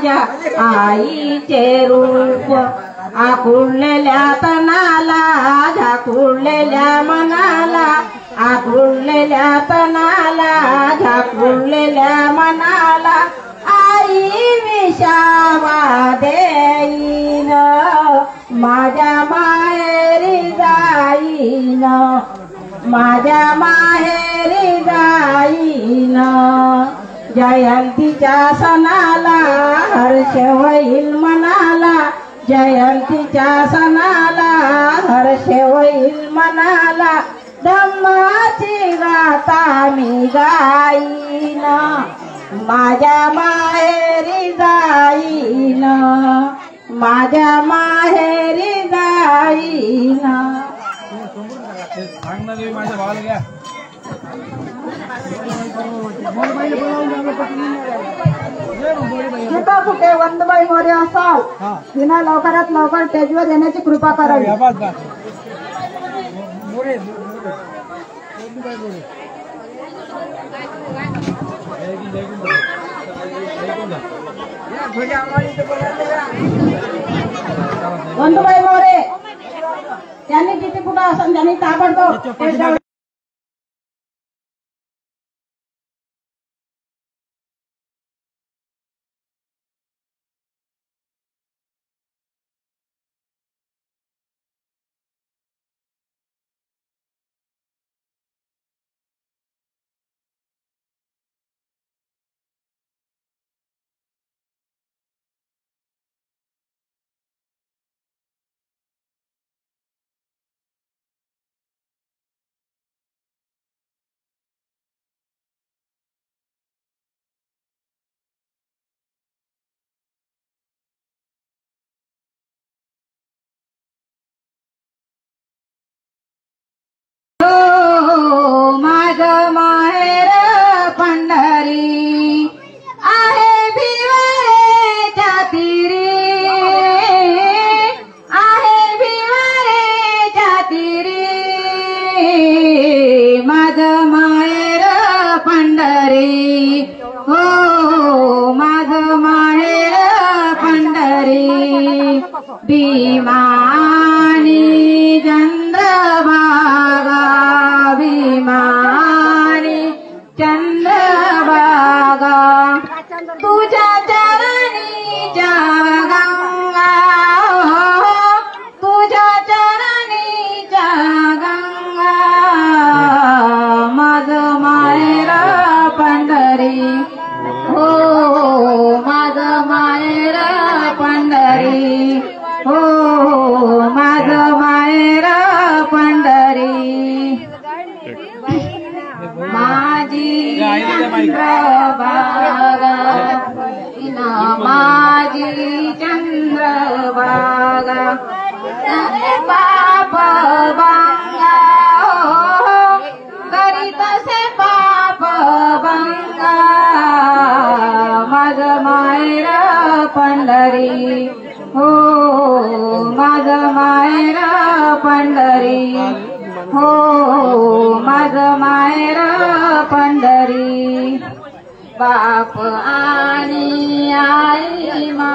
माझ्या आईचे रूप आकुळलेल्या तनाला झाकुळलेल्या मनाला आकुळलेल्या तनाला झाकुळलेल्या मनाला आई विसावा देईन माझ्या माहेरी जाईन माझ्या माहेरी जाईन जयंतीच्या सणाला हर्ष होईल मनाला जयंतीच्या सणाला हर्ष होईल मनाला धम्माची गाथा मी गाईन माझ्या माहेरी जाईन माझ्या माहेरी जाईन सीता कुठे वंदबाई मोरे असाल तिनं लवकरात लवकर स्टेजवर येण्याची कृपा करावी. वंदबाई मोरे त्यांनी किती कुठं असेल त्यांनी ताबडतोब भीमानी चंद्रभागा भीमानी चंद्रभागा तुझ्या चरणीच्या गंगा तुझ्या चरणीच्या गंगा माझं माहेर पंढरी हो माझं माहेर पंढरी हो माझं माहेर पंढरी माझी चंद्रभागा माझी चंद्रभागा पाप भंगा करीत से पाप भंगा माझं माहेर पंढरी हो माझं माहेर पंढरी हो माझं माहेर पंढरी बाप आणि आई मा